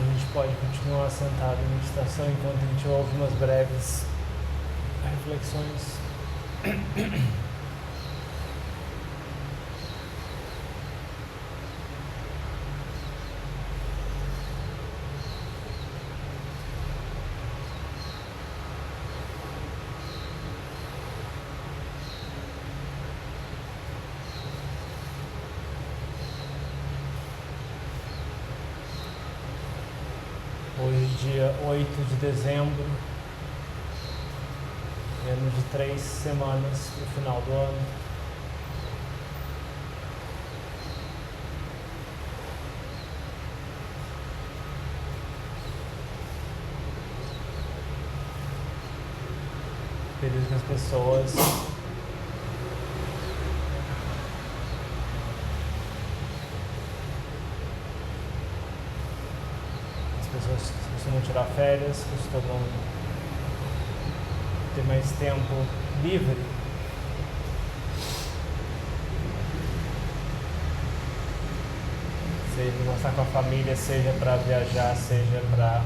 A gente pode continuar sentado em meditação enquanto a gente ouve umas breves reflexões. Hoje, dia 8 de dezembro, menos de 3 semanas para o final do ano. Período que as pessoas costumam tirar férias, costumam ter mais tempo livre. Seja para estar com a família, seja para viajar, seja para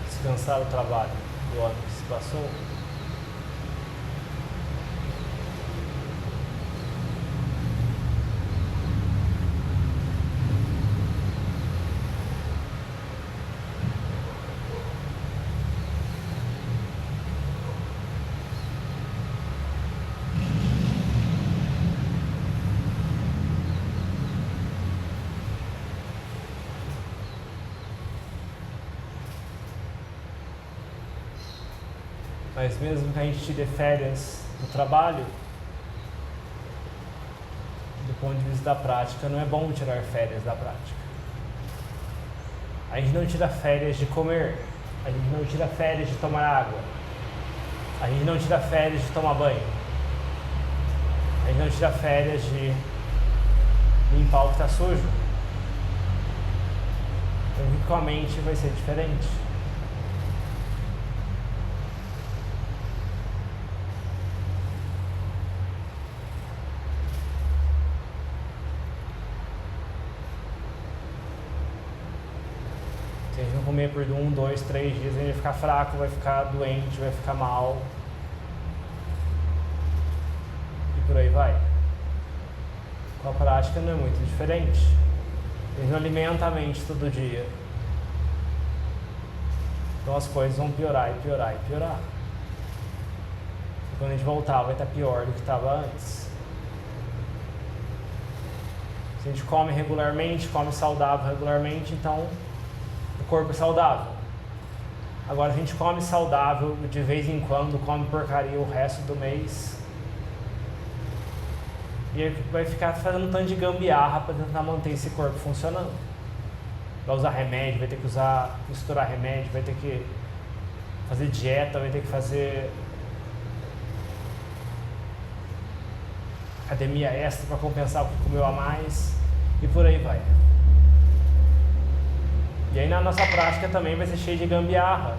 descansar do trabalho do ano que se passou. Mas mesmo que a gente tire férias do trabalho, do ponto de vista da prática, não é bom tirar férias da prática. A gente não tira férias de comer, a gente não tira férias de tomar água, a gente não tira férias de tomar banho, a gente não tira férias de limpar o que está sujo. Então, com a mente vai ser diferente. Se a gente não comer por 1, 2, 3 dias, a gente vai ficar fraco, vai ficar doente, vai ficar mal. E por aí vai. Com a prática não é muito diferente. A gente não alimenta a mente todo dia. Então as coisas vão piorar e piorar e piorar. E quando a gente voltar, vai estar pior do que estava antes. Se a gente come regularmente, come saudável regularmente, então o corpo é saudável. Agora, se a gente come saudável de vez em quando, come porcaria o resto do mês, e aí vai ficar fazendo um tanto de gambiarra para tentar manter esse corpo funcionando. Vai usar remédio, vai ter que misturar remédio, vai ter que fazer dieta, vai ter que fazer academia extra para compensar o que comeu a mais, e por aí vai. E aí na nossa prática também vai ser cheio de gambiarra.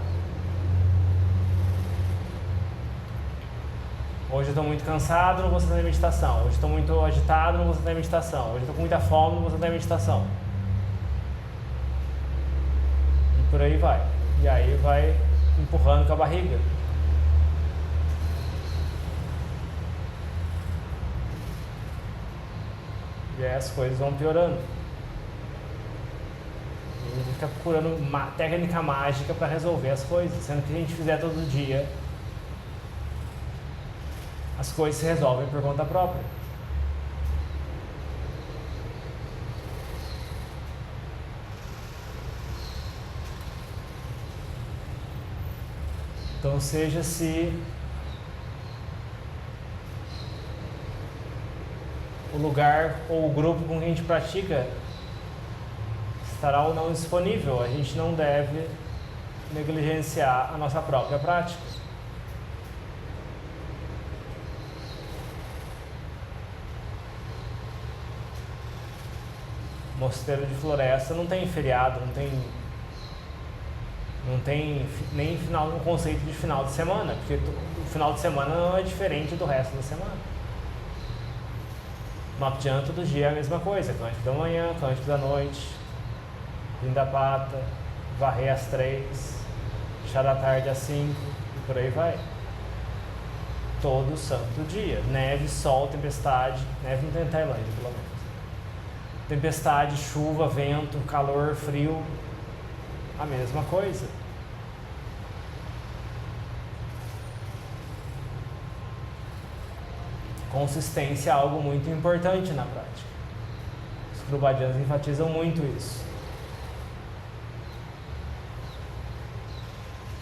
Hoje eu estou muito cansado, não vou sentar em meditação. Hoje eu estou muito agitado, não vou sentar em meditação. Hoje eu estou com muita fome, não vou sentar em meditação. E por aí vai. E aí vai empurrando com a barriga. E aí as coisas vão piorando. A gente fica procurando uma técnica mágica para resolver as coisas, sendo que se a gente fizer todo dia, as coisas se resolvem por conta própria. Então, seja se o lugar ou o grupo com quem a gente pratica estará ou não disponível, a gente não deve negligenciar a nossa própria prática. Mosteiro de Floresta não tem feriado, não tem nem um conceito de final de semana, porque o final de semana não é diferente do resto da semana. Noctian todo dia é a mesma coisa, cântico da manhã, cântico da noite, fim da pata, varrer às 3, chá da tarde às 5 e por aí vai. Todo santo dia. Neve, sol, tempestade. Neve não tem na Tailândia, pelo menos. Tempestade, chuva, vento, calor, frio. A mesma coisa. Consistência é algo muito importante na prática. Os Prabhupada enfatizam muito isso.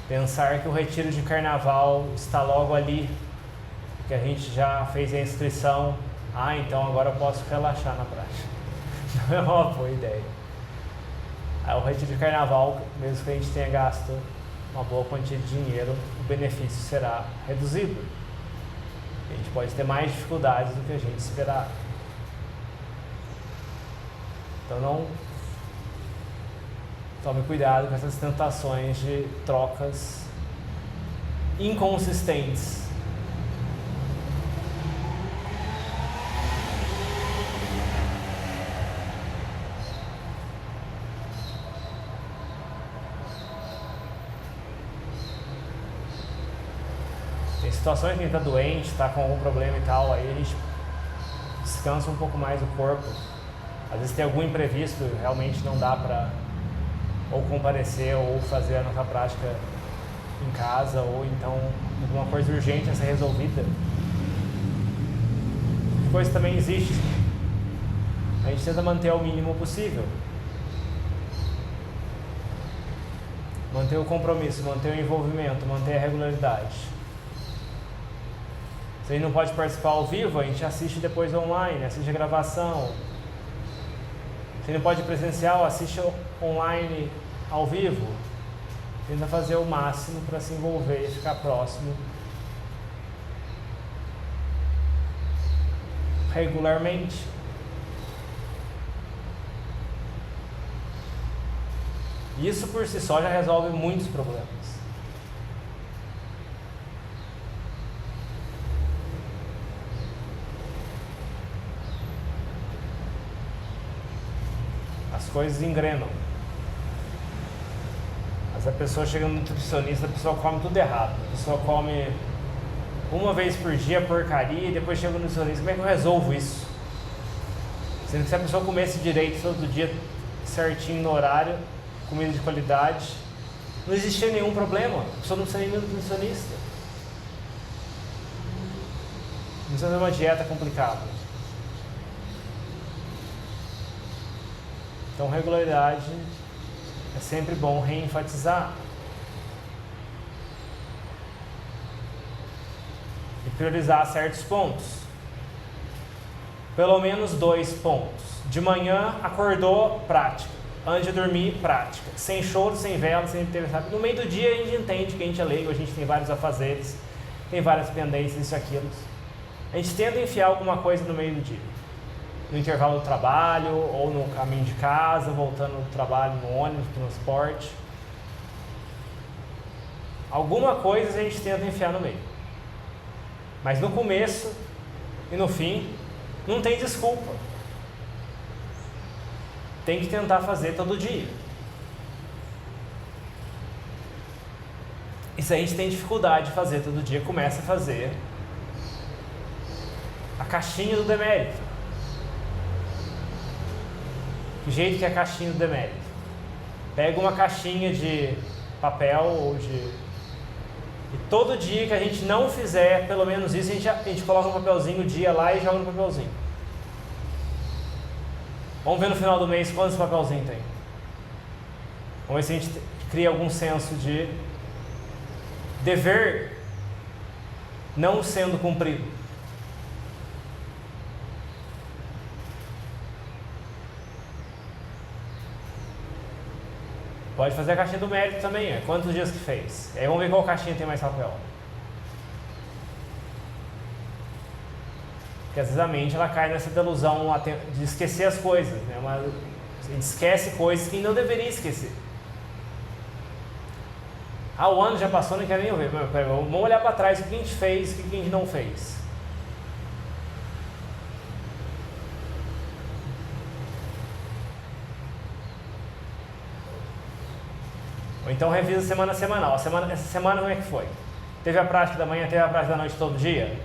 Pensar que o retiro de carnaval está logo ali, que a gente já fez a inscrição, então agora eu posso relaxar na prática. Não é uma boa ideia. O retiro de carnaval, mesmo que a gente tenha gasto uma boa quantia de dinheiro, o benefício será reduzido. A gente pode ter mais dificuldades do que a gente esperar. Então não tome cuidado com essas tentações de trocas inconsistentes. Tem situações que a gente está doente, está com algum problema e tal, aí a gente descansa um pouco mais o corpo. Às vezes tem algum imprevisto, realmente não dá para ou comparecer ou fazer a nossa prática em casa, ou então alguma coisa urgente a ser resolvida. Coisa também existe. A gente tenta manter ao mínimo possível. Manter o compromisso, manter o envolvimento, manter a regularidade. Se a gente não pode participar ao vivo, a gente assiste depois online, assiste a gravação. Se não pode presencial, assiste online ao vivo. Tenta fazer o máximo para se envolver e ficar próximo regularmente. Isso por si só já resolve muitos problemas. As coisas engrenam. Mas a pessoa chega no nutricionista, a pessoa come tudo errado. A pessoa come uma vez por dia porcaria e depois chega no nutricionista. Como é que eu resolvo isso? Sendo que se a pessoa comesse direito todo dia, certinho no horário, comida de qualidade, não existia nenhum problema. A pessoa não precisa nem ir no nutricionista. Não precisa ter uma dieta complicada. Então, regularidade é sempre bom reenfatizar. E priorizar certos pontos. Pelo menos 2 pontos. De manhã, acordou, prática. Antes de dormir, prática. Sem choro, sem vela, sem interessado. No meio do dia, a gente entende que a gente é leigo, a gente tem vários afazeres, tem várias pendências, isso e aquilo. A gente tenta enfiar alguma coisa no meio do dia. No intervalo do trabalho, ou no caminho de casa, voltando do trabalho, no ônibus, no transporte. Alguma coisa a gente tenta enfiar no meio. Mas no começo e no fim, não tem desculpa. Tem que tentar fazer todo dia. E se a gente tem dificuldade de fazer todo dia, começa a fazer a caixinha do demérito. Que jeito que é a caixinha do demérito? Pega uma caixinha de papel ou de... E todo dia que a gente não fizer pelo menos isso, a gente coloca um papelzinho o dia lá e joga no papelzinho. Vamos ver no final do mês quantos papelzinhos tem. Vamos ver se a gente cria algum senso de dever não sendo cumprido. Pode fazer a caixinha do mérito também, quantos dias que fez. Aí vamos ver qual caixinha tem mais papel. Porque às vezes a mente ela cai nessa delusão de esquecer as coisas, né? A gente esquece coisas que não deveria esquecer. O ano já passou, não quero nem ver. Vamos olhar para trás o que a gente fez e o que a gente não fez. Ou então revisa semana semanal. Essa semana como é que foi? Teve a prática da manhã, teve a prática da noite todo dia?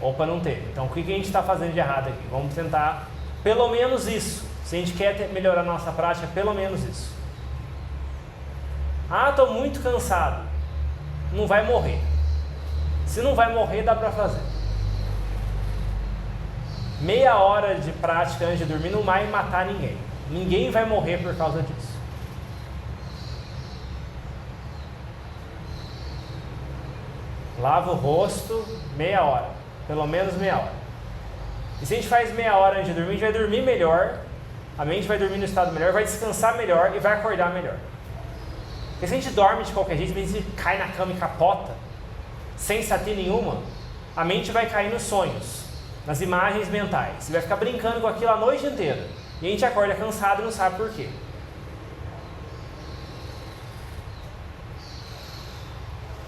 Opa, não teve. Então o que a gente está fazendo de errado aqui? Vamos tentar pelo menos isso. Se a gente quer melhorar a nossa prática, pelo menos isso. Ah, estou muito cansado. Não vai morrer. Se não vai morrer, dá para fazer. Meia hora de prática antes de dormir não vai matar ninguém. Ninguém vai morrer por causa disso. Lava o rosto, meia hora. Pelo menos meia hora. E se a gente faz meia hora antes de dormir, a gente vai dormir melhor. A mente vai dormir no estado melhor, vai descansar melhor e vai acordar melhor. Porque se a gente dorme de qualquer jeito, a gente cai na cama e capota, sem sati nenhuma, a mente vai cair nos sonhos, nas imagens mentais. Você vai ficar brincando com aquilo a noite inteira. E a gente acorda cansado e não sabe por quê.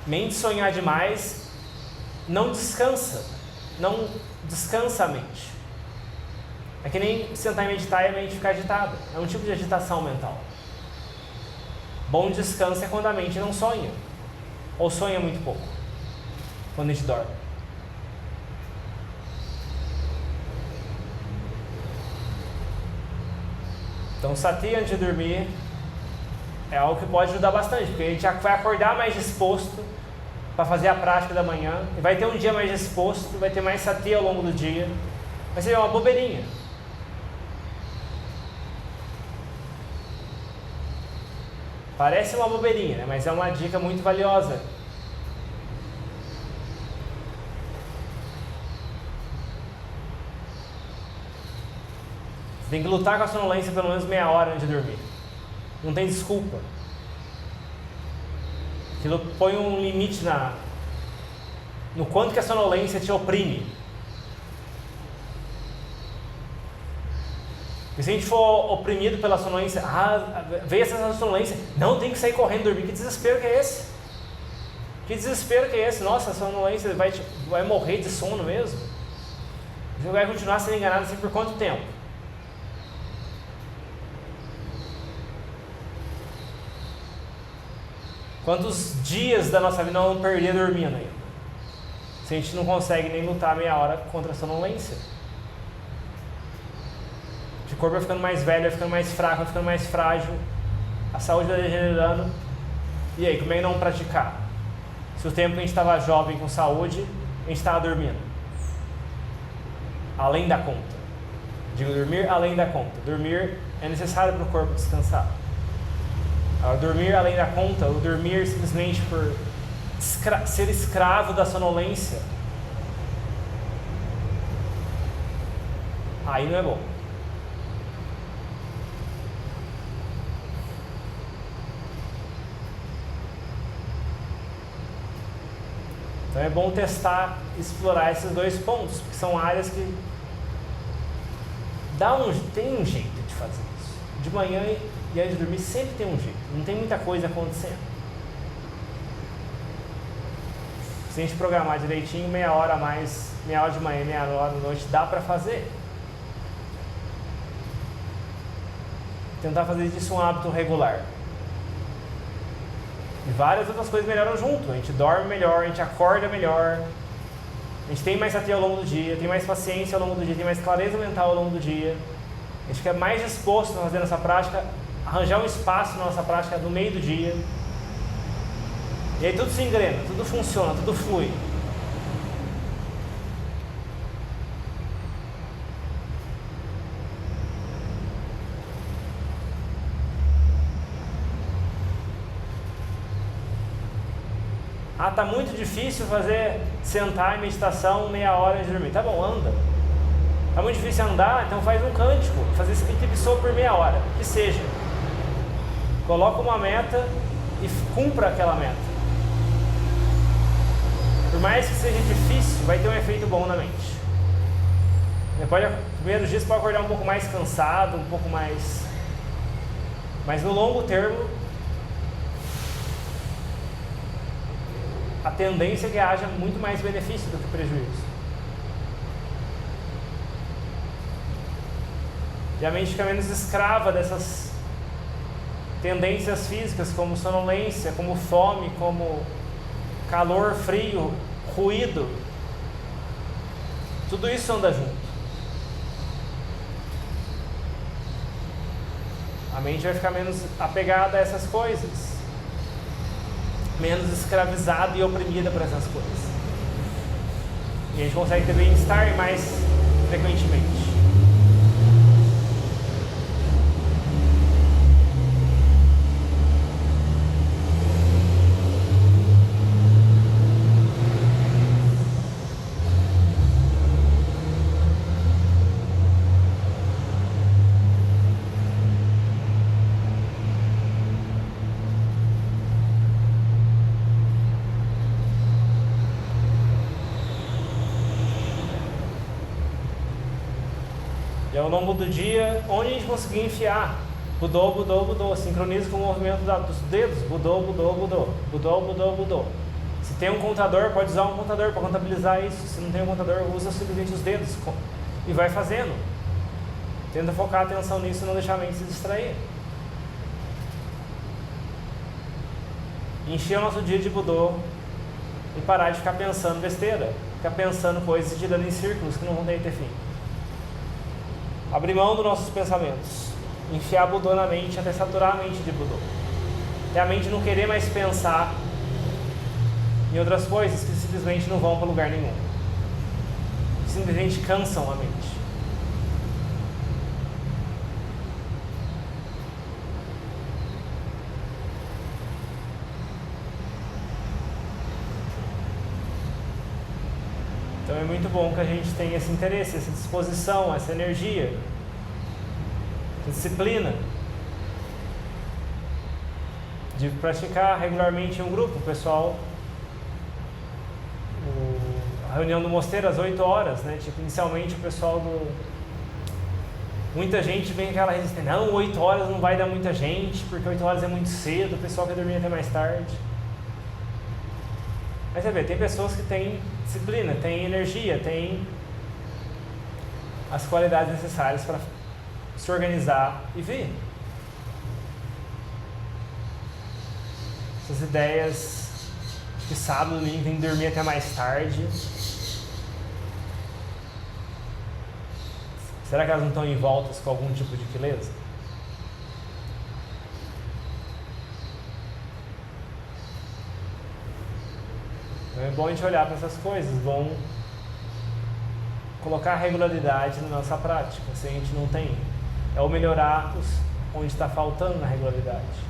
Mente sonhar demais não descansa. Não descansa a mente. É que nem sentar e meditar e a mente ficar agitada. É um tipo de agitação mental. Bom descanso é quando a mente não sonha. Ou sonha muito pouco. Quando a gente dorme. Então, sati antes de dormir é algo que pode ajudar bastante, porque a gente já vai acordar mais disposto para fazer a prática da manhã, e vai ter um dia mais disposto, vai ter mais sati ao longo do dia. Vai ser uma bobeirinha. Parece uma bobeirinha, né? Mas é uma dica muito valiosa. Você tem que lutar com a sonolência pelo menos meia hora antes de dormir. Não tem desculpa. Aquilo põe um limite no quanto que a sonolência te oprime. E se a gente for oprimido pela sonolência, veio essa sonolência, não, tem que sair correndo dormir. Que desespero que é esse? Que desespero que é esse? Nossa, a sonolência vai morrer de sono mesmo? Você vai continuar sendo enganado assim por quanto tempo? Quantos dias da nossa vida nós vamos perder dormindo ainda? Se a gente não consegue nem lutar meia hora contra a sonolência. O corpo vai ficando mais velho, vai ficando mais fraco, vai ficando mais frágil. A saúde vai degenerando. E aí, como é que não praticar? Se o tempo que a gente estava jovem com saúde, a gente estava dormindo. Além da conta. Digo, dormir além da conta. Dormir é necessário para o corpo descansar. Dormir além da conta, ou dormir simplesmente por ser escravo da sonolência, aí não é bom. Então é bom testar, explorar esses dois pontos, porque são áreas que tem um jeito de fazer isso. De manhã e antes de dormir sempre tem um jeito, não tem muita coisa acontecendo. Se a gente programar direitinho, meia hora a mais, meia hora de manhã, meia hora da noite, dá para fazer. Tentar fazer disso um hábito regular. E várias outras coisas melhoram junto. A gente dorme melhor, a gente acorda melhor, a gente tem mais sati ao longo do dia, tem mais paciência ao longo do dia, tem mais clareza mental ao longo do dia. A gente fica mais disposto a fazer nossa prática, arranjar um espaço na nossa prática no meio do dia. E aí tudo se engrena, tudo funciona, tudo flui. Tá muito difícil sentar em meditação meia hora antes de dormir. Tá bom, anda. Tá muito difícil andar, então faz um cântico, fazer esse pitipissô por meia hora, que seja. Coloca uma meta e cumpra aquela meta. Por mais que seja difícil, vai ter um efeito bom na mente. Depois, nos primeiros dias, pode acordar um pouco mais cansado, um pouco mais... Mas no longo termo, a tendência é que haja muito mais benefício do que prejuízo. E a mente fica menos escrava tendências físicas como sonolência, como fome, como calor, frio, ruído. Tudo isso anda junto. A mente vai ficar menos apegada a essas coisas, menos escravizada e oprimida por essas coisas. E a gente consegue ter bem-estar mais frequentemente. Ao longo do dia, onde a gente conseguir enfiar, budô, budô, budô, sincroniza com o movimento dos dedos, budô, budô, budô, budô, budô, budô. Se tem um contador, pode usar um contador para contabilizar isso. Se não tem um contador, usa simplesmente os dedos e vai fazendo. Tenta focar a atenção nisso e não deixar a mente se distrair. Encher o nosso dia de budô e parar de ficar pensando besteira, ficar pensando coisas e girando em círculos que não vão ter fim. Abrir mão dos nossos pensamentos, enfiar budô na mente até saturar a mente de budô, até a mente não querer mais pensar em outras coisas que simplesmente não vão para lugar nenhum, simplesmente cansam a mente. Então é muito bom que a gente tenha esse interesse, essa disposição, essa energia, essa disciplina de praticar regularmente em um grupo. O pessoal, a reunião do mosteiro às 8 horas, né? Tipo, inicialmente o pessoal muita gente vem aquela resistência, não, 8 horas não vai dar muita gente, porque 8 horas é muito cedo, o pessoal quer dormir até mais tarde. Mas você vê, tem pessoas que têm disciplina, têm energia, têm as qualidades necessárias para se organizar e vir. Essas ideias de sábado, domingo, tem que dormir até mais tarde. Será que elas não estão envoltas com algum tipo de beleza? É bom a gente olhar para essas coisas, bom colocar regularidade na nossa prática, se a gente não tem. É o melhorar onde está faltando na regularidade.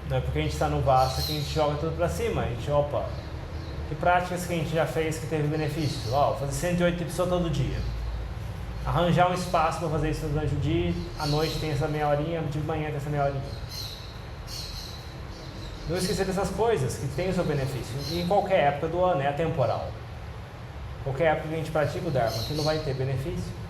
Não é porque a gente está no vasto que a gente joga tudo para cima. A gente, opa, que práticas que a gente já fez que teve benefício? Ó, fazer 108 pessoas todo dia. Arranjar um espaço para fazer isso durante o dia, à noite tem essa meia horinha, de manhã tem essa meia horinha. Não esquecer dessas coisas que tem o seu benefício. E em qualquer época do ano, é atemporal. Qualquer época que a gente pratica o Dharma, aquilo vai ter benefício.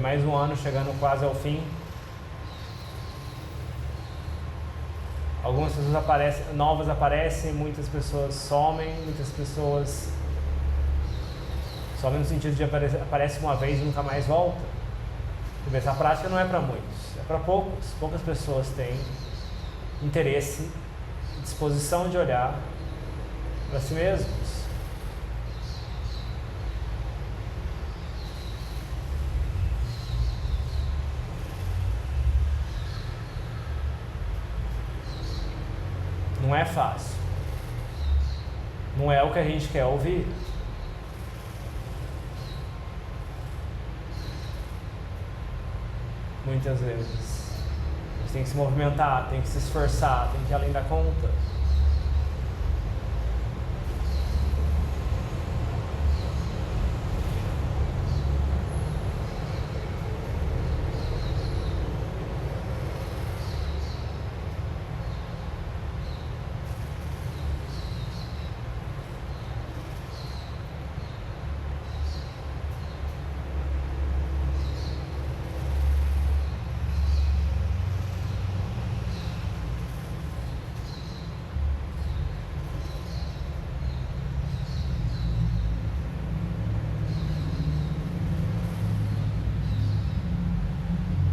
Mais um ano chegando quase ao fim. Algumas pessoas aparecem, novas aparecem, muitas pessoas somem, muitas pessoas Some no sentido de aparece uma vez e nunca mais volta. Porque essa prática não é para muitos, é para poucos. Poucas pessoas têm interesse, disposição de olhar para si mesmos. Não é fácil. Não é o que a gente quer ouvir. Muitas vezes. A gente tem que se movimentar, tem que se esforçar, tem que ir além da conta.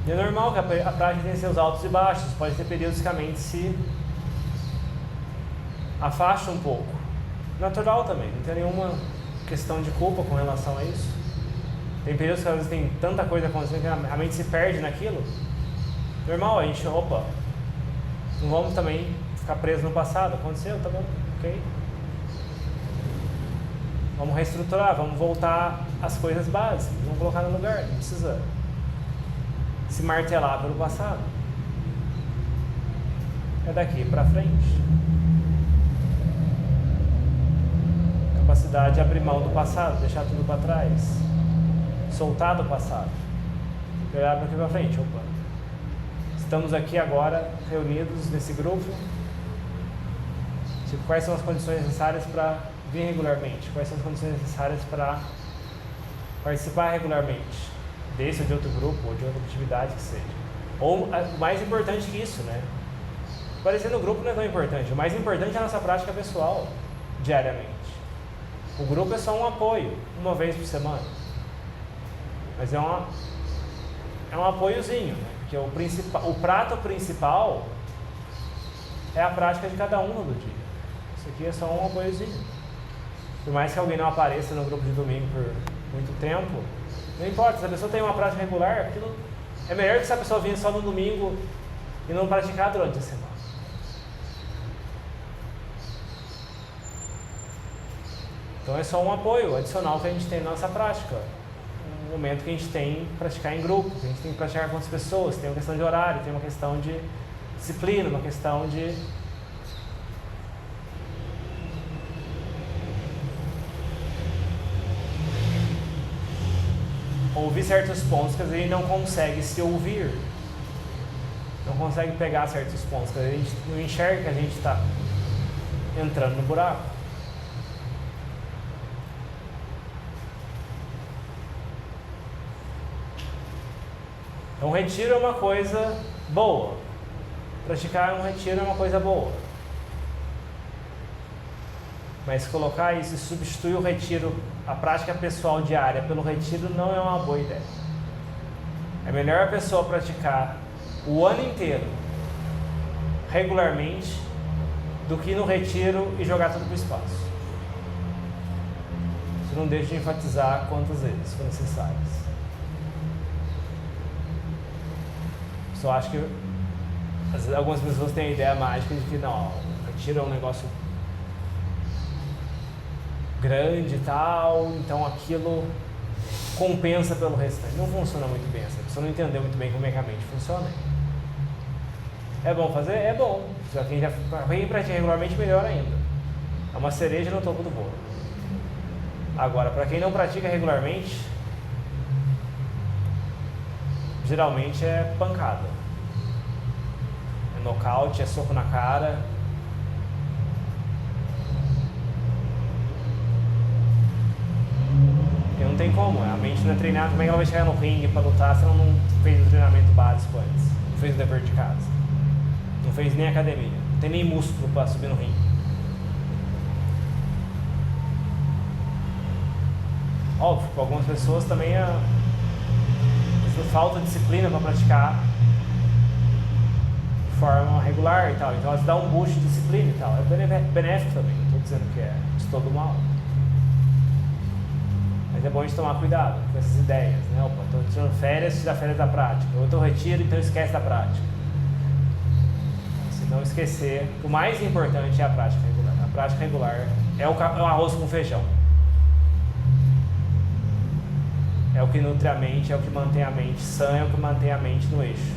E é normal que a prática tenha seus altos e baixos, pode ter períodos que a mente se afasta um pouco. Natural também, não tem nenhuma questão de culpa com relação a isso. Tem períodos que às vezes tem tanta coisa acontecendo que a mente se perde naquilo. Normal, a gente, opa, não vamos também ficar preso no passado. Aconteceu, tá bom, ok. Vamos reestruturar, vamos voltar às coisas básicas, vamos colocar no lugar, não precisa se martelar pelo passado. É daqui para frente. Capacidade de abrir mão do passado, deixar tudo para trás, soltar do passado, e olhar para aqui para frente. Opa, estamos aqui agora reunidos nesse grupo. Quais são as condições necessárias para vir regularmente? Quais são as condições necessárias para participar regularmente desse ou de outro grupo, ou de outra atividade que seja. Ou mais importante que isso, né? Aparecer no grupo não é tão importante. O mais importante é a nossa prática pessoal, diariamente. O grupo é só um apoio, uma vez por semana. Mas é um apoiozinho, né? Porque o prato principal é a prática de cada um no dia. Isso aqui é só um apoiozinho. Por mais que alguém não apareça no grupo de domingo por muito tempo, não importa, se a pessoa tem uma prática regular, aquilo é melhor que se a pessoa vinha só no domingo e não praticar durante a semana. Então é só um apoio adicional que a gente tem na nossa prática. Um momento que a gente tem que praticar em grupo, que a gente tem que praticar com as pessoas, tem uma questão de horário, tem uma questão de disciplina, uma questão de ouvir certos pontos que às vezes a gente não consegue se ouvir, não consegue pegar certos pontos, que às vezes a gente não enxerga que a gente está entrando no buraco. Então, o retiro é uma coisa boa, praticar um retiro é uma coisa boa, mas colocar isso e substituir o retiro, a prática pessoal diária pelo retiro, não é uma boa ideia. É melhor a pessoa praticar o ano inteiro, regularmente, do que no retiro e jogar tudo para o espaço. Isso não deixa de enfatizar quantas vezes for necessárias. Só acho que algumas pessoas têm a ideia mágica de que não, o retiro é um negócio grande e tal, então aquilo compensa pelo restante. Não funciona muito bem assim. A pessoa não entendeu muito bem como é que a mente funciona. É bom fazer? É bom. Só quem pratica regularmente, melhor ainda. É uma cereja no topo do bolo. Agora, para quem não pratica regularmente, geralmente é pancada. É nocaute, é soco na cara. Porque não tem como, a mente não é treinada. Como é que ela vai chegar no ringue para lutar se ela não fez o treinamento básico antes? Não fez o dever de casa. Não fez nem academia. Não tem nem músculo para subir no ringue. Óbvio, para algumas pessoas também falta disciplina para praticar de forma regular e tal. Então elas dão um boost de disciplina e tal. É benéfico também, não estou dizendo que é de todo mal. Mas é bom a gente tomar cuidado com essas ideias, né? Opa, estou tirando férias, tirar férias da prática. Ou estou retiro, então esquece da prática. Se não esquecer, o mais importante é a prática regular. A prática regular é o arroz com feijão. É o que nutre a mente, é o que mantém a mente sã, é o que mantém a mente no eixo.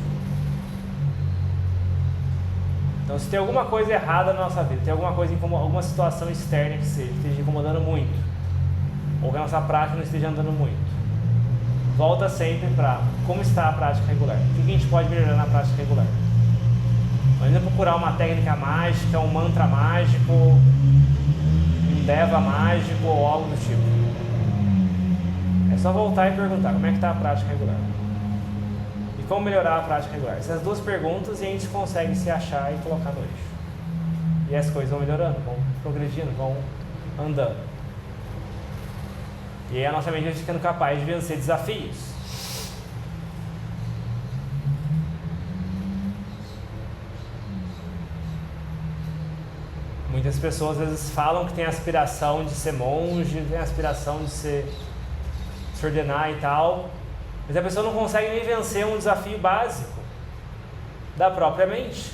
Então, se tem alguma coisa errada na nossa vida, tem alguma coisa, alguma situação externa que esteja incomodando muito, ou que a nossa prática não esteja andando muito, volta sempre para como está a prática regular. O que a gente pode melhorar na prática regular? Não ainda procurar uma técnica mágica, um mantra mágico, um deva mágico ou algo do tipo. É só voltar e perguntar como é que está a prática regular. E como melhorar a prática regular. Essas duas perguntas e a gente consegue se achar e colocar no eixo. E as coisas vão melhorando, vão progredindo, vão andando. E aí a nossa mente vai ficando capaz de vencer desafios. Muitas pessoas às vezes falam que tem aspiração de ser monge, tem aspiração de se ordenar e tal, mas a pessoa não consegue nem vencer um desafio básico da própria mente.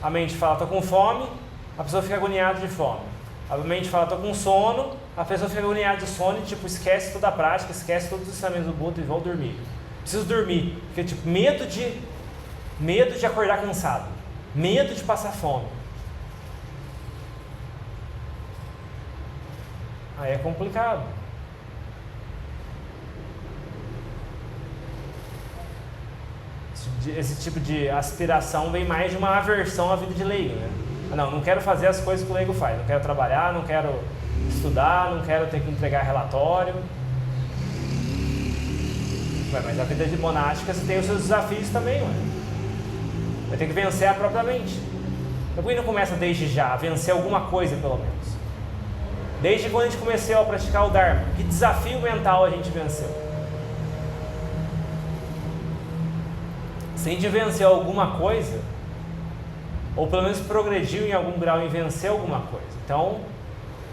A mente fala, estou com fome, a pessoa fica agoniada de fome. A mente fala, estou com sono, a pessoa fica agoniada de sono e tipo, esquece toda a prática, esquece todos os ensinamentos do Buda e vão dormir. Preciso dormir, porque tipo, medo de acordar cansado, medo de passar fome. Aí é complicado. Esse tipo de aspiração vem mais de uma aversão à vida de leigo, né? Não quero fazer as coisas que o leigo faz. Não quero trabalhar, não quero estudar, não quero ter que entregar relatório. Mas a vida de monástica você tem os seus desafios também, ué. Vai ter que vencer a própria mente. Então por que não começa desde já a vencer alguma coisa pelo menos? Desde quando a gente começou a praticar o Dharma, que desafio mental a gente venceu? Se a gente venceu alguma coisa, ou pelo menos progrediu em algum grau em vencer alguma coisa. Então,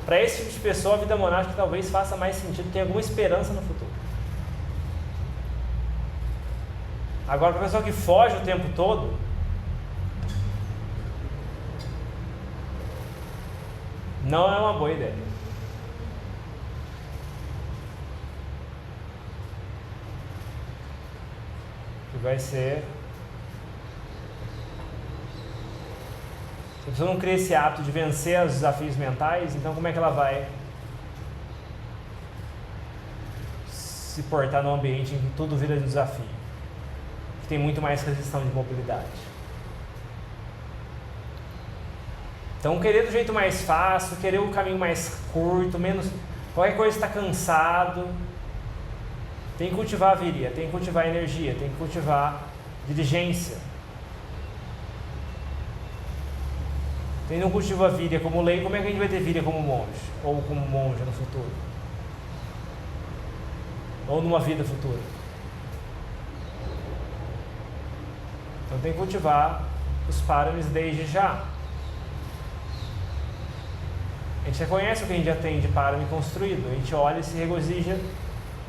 para esse tipo de pessoa, a vida monástica talvez faça mais sentido, tem alguma esperança no futuro. Agora, para a pessoa que foge o tempo todo, não é uma boa ideia. Vai ser... Se a pessoa não cria esse hábito de vencer os desafios mentais, então como é que ela vai se portar num ambiente em que tudo vira desafio? Que tem muito mais restrição de mobilidade. Então querer do jeito mais fácil, querer o caminho mais curto, menos... Qualquer coisa está cansado... Tem que cultivar a viria, tem que cultivar a energia, tem que cultivar diligência. Quem não cultiva a viria como lei, como é que a gente vai ter viria como monge? Ou como monja no futuro? Ou numa vida futura? Então tem que cultivar os paramis desde já. A gente reconhece o que a gente já tem de parami construído, a gente olha e se regozija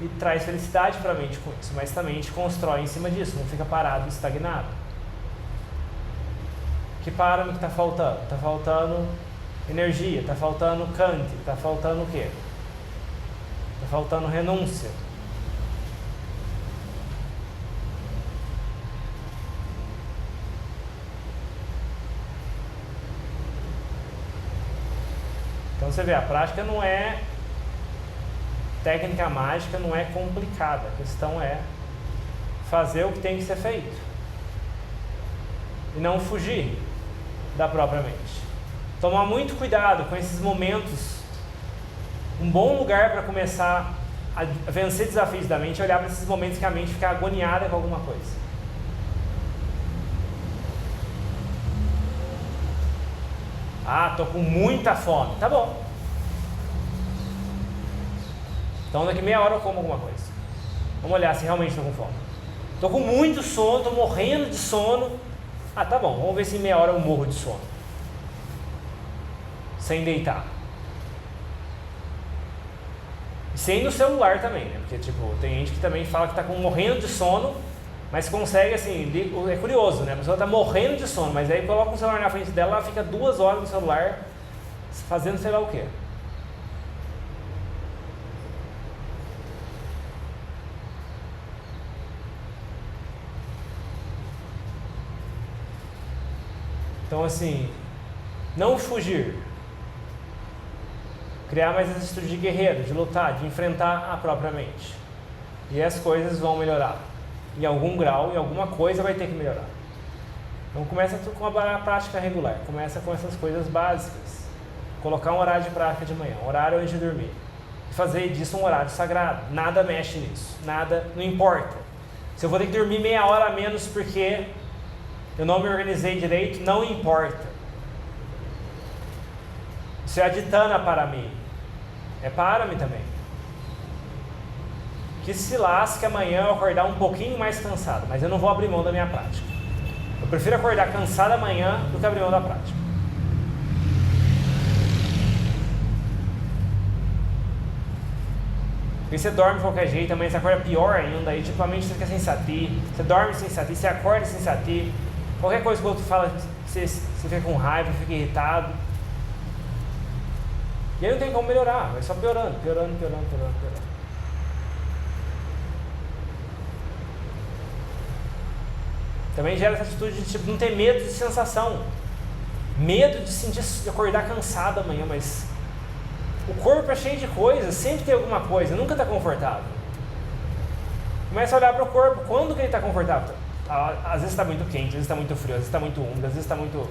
e traz felicidade para a mente com isso, mas também a gente constrói em cima disso, não fica parado, estagnado. Que parâmetro que está faltando? Está faltando energia, está faltando kanti, está faltando o quê? Está faltando renúncia. Então você vê, a prática não é técnica mágica, não é complicada. A questão é fazer o que tem que ser feito e não fugir da própria mente. Tomar muito cuidado com esses momentos. Um bom lugar para começar a vencer desafios da mente é olhar para esses momentos que a mente fica agoniada com alguma coisa. Ah, tô com muita fome. Tá bom. Então daqui meia hora eu como alguma coisa. Vamos olhar se realmente estou com fome. Estou com muito sono, estou morrendo de sono. Ah, tá bom, vamos ver se em meia hora eu morro de sono. Sem deitar. E sem no celular também, né? Porque tipo, tem gente que também fala que está morrendo de sono, mas consegue assim, é curioso, né? A pessoa está morrendo de sono, mas aí coloca o celular na frente dela, ela fica 2 horas no celular fazendo sei lá o quê. Então assim, não fugir. Criar mais essa atitude de guerreiro, de lutar, de enfrentar a própria mente. E as coisas vão melhorar. Em algum grau, em alguma coisa vai ter que melhorar. Então começa com a prática regular. Começa com essas coisas básicas. Colocar um horário de prática de manhã, um horário antes de dormir. E fazer disso um horário sagrado. Nada mexe nisso. Nada, não importa. Se eu vou ter que dormir meia hora a menos porque eu não me organizei direito, não importa. Isso é aditana para mim. É para mim também. Que se lasque amanhã eu acordar um pouquinho mais cansado, mas eu não vou abrir mão da minha prática. Eu prefiro acordar cansado amanhã do que abrir mão da prática. Porque você dorme de qualquer jeito, amanhã você acorda pior ainda, aí tipo a mente fica sem satir, você dorme sem satir, você acorda sem satir, qualquer coisa que o outro fala, você fica com raiva, fica irritado. E aí não tem como melhorar, vai só piorando. Também gera essa atitude de tipo, não ter medo de sensação. Medo de acordar cansado amanhã, mas o corpo é cheio de coisas, sempre tem alguma coisa, nunca está confortável. Começa a olhar para o corpo, quando que ele está confortável? Às vezes está muito quente, às vezes está muito frio, às vezes está muito úmido, às vezes está muito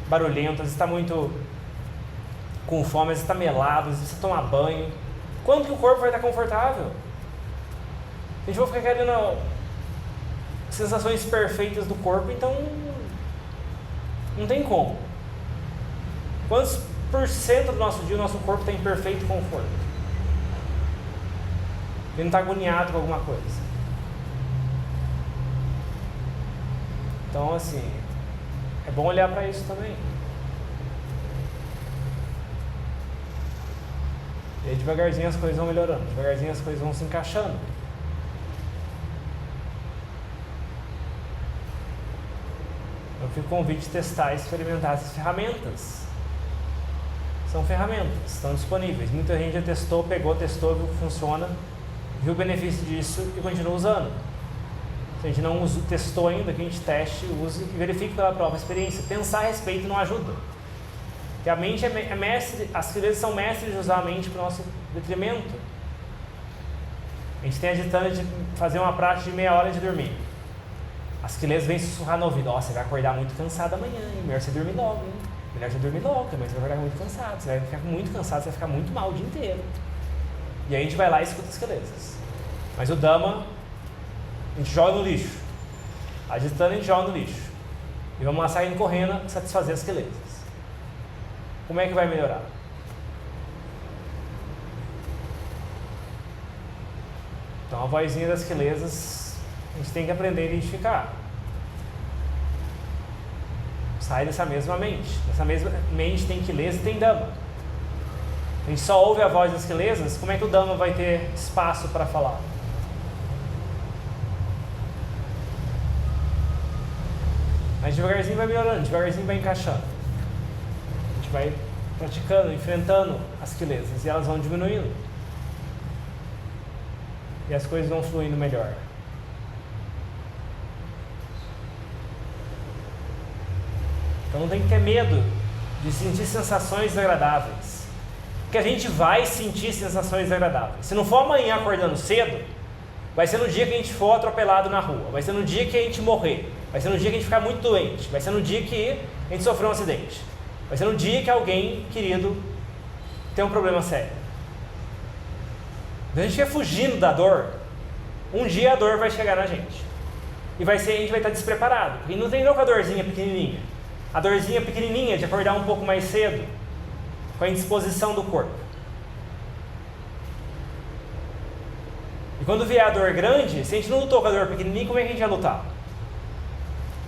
barulhento, às vezes está muito com fome, às vezes está melado, às vezes precisa tomar banho. Quando que o corpo vai estar confortável? A gente vai ficar querendo sensações perfeitas do corpo, então não tem como. Quantos % do nosso dia o nosso corpo está em perfeito conforto? Ele não está agoniado com alguma coisa. Então assim, é bom olhar para isso também. E aí devagarzinho as coisas vão melhorando, devagarzinho as coisas vão se encaixando. Eu fico com o convite de testar e experimentar essas ferramentas. São ferramentas, estão disponíveis. Muita gente já testou, pegou, testou, viu que funciona, viu o benefício disso e continua usando. Se a gente não testou ainda, que a gente teste, use e verifique pela própria experiência. Pensar a respeito não ajuda. Porque a mente é mestre, as crianças são mestres de usar a mente para o nosso detrimento. A gente tem a ditana de fazer uma prática de meia hora de dormir. As crianças vêm sussurrar no ouvido: você vai acordar muito cansado amanhã, hein? Melhor você dormir logo, hein? Melhor você dormir logo, também você vai acordar muito cansado. Você vai ficar muito cansado, você vai ficar muito mal o dia inteiro. E aí a gente vai lá e escuta as crianças. Mas o Dhamma, a gente joga no lixo. A ditana a gente joga no lixo. E vamos lá saindo correndo satisfazer as crianças. Como é que vai melhorar? Então a vozinha das quelezas a gente tem que aprender a identificar. Sai dessa mesma mente. Nessa mesma mente tem queleza e tem Dhamma. A gente só ouve a voz das quelezas, como é que o Dhamma vai ter espaço para falar? Mas devagarzinho vai melhorando, devagarzinho vai encaixando. A gente vai praticando, enfrentando as quelezas e elas vão diminuindo. E as coisas vão fluindo melhor. Então não tem que ter medo de sentir sensações desagradáveis. Porque a gente vai sentir sensações desagradáveis. Se não for amanhã acordando cedo, vai ser no dia que a gente for atropelado na rua. Vai ser no dia que a gente morrer. Vai ser no dia que a gente ficar muito doente. Vai ser no dia que a gente sofreu um acidente. Vai ser no dia que alguém querido tem um problema sério. Se a gente estiver fugindo da dor, um dia a dor vai chegar na gente. E a gente vai estar despreparado. Porque não treinou com a dorzinha pequenininha. A dorzinha pequenininha de acordar um pouco mais cedo, com a indisposição do corpo. E quando vier a dor grande, se a gente não lutou com a dor pequenininha, como é que a gente vai lutar?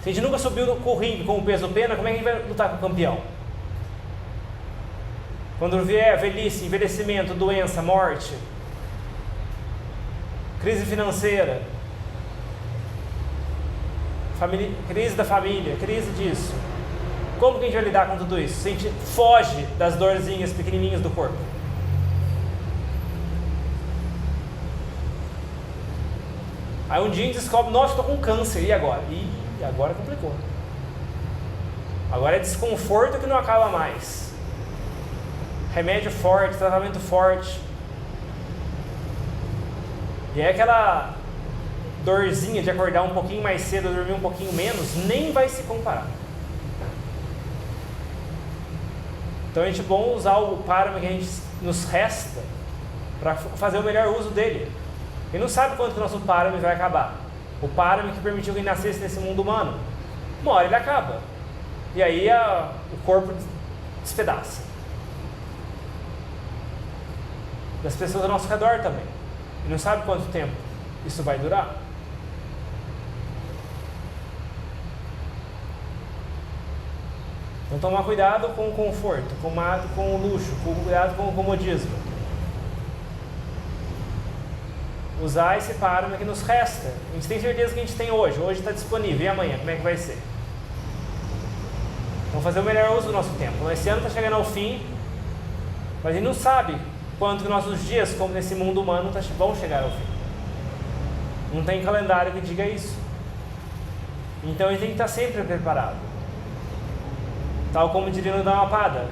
Se a gente nunca subiu com o ringue com o peso pena, como é que a gente vai lutar com o campeão? Quando vier velhice, envelhecimento, doença, morte, crise financeira, crise da família, crise disso, como que a gente vai lidar com tudo isso? Se a gente foge das dorzinhas pequenininhas do corpo. Aí um dia a gente descobre, nossa, estou com câncer, e agora? E agora complicou. Agora é desconforto que não acaba mais. Remédio forte, tratamento forte. E é aquela dorzinha de acordar um pouquinho mais cedo, dormir um pouquinho menos, nem vai se comparar. Então é bom usar o páramo que a gente nos resta para fazer o melhor uso dele. E não sabe quanto que o nosso páramo vai acabar. O páramo que permitiu que ele nascesse nesse mundo humano, uma hora ele acaba. E aí o corpo despedaça. Das pessoas ao nosso redor também. E não sabe quanto tempo isso vai durar. Então tomar cuidado com o conforto, com o luxo, cuidado com o comodismo. Usar esse páramo que nos resta. A gente tem certeza que a gente tem hoje está disponível. E amanhã, como é que vai ser? Vamos fazer o melhor uso do nosso tempo. Esse ano está chegando ao fim, mas a gente não sabe quanto que nossos dias, como nesse mundo humano, vão chegar ao fim. Não tem calendário que diga isso. Então a gente tem que estar sempre preparado. Tal como diria no Dhammapada.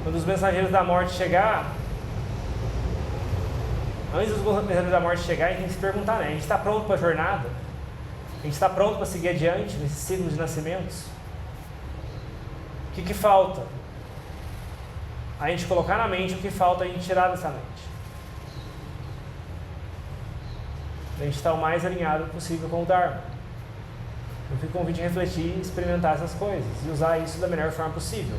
Quando os mensageiros da morte chegar, antes dos mensageiros da morte chegar, a gente tem que se perguntar, né? A gente está pronto para a jornada? A gente está pronto para seguir adiante nesse ciclo de nascimentos? O que falta? A gente colocar na mente o que falta, a gente tirar dessa mente. A gente está o mais alinhado possível com o Dharma. Eu fico convite a refletir e experimentar essas coisas e usar isso da melhor forma possível.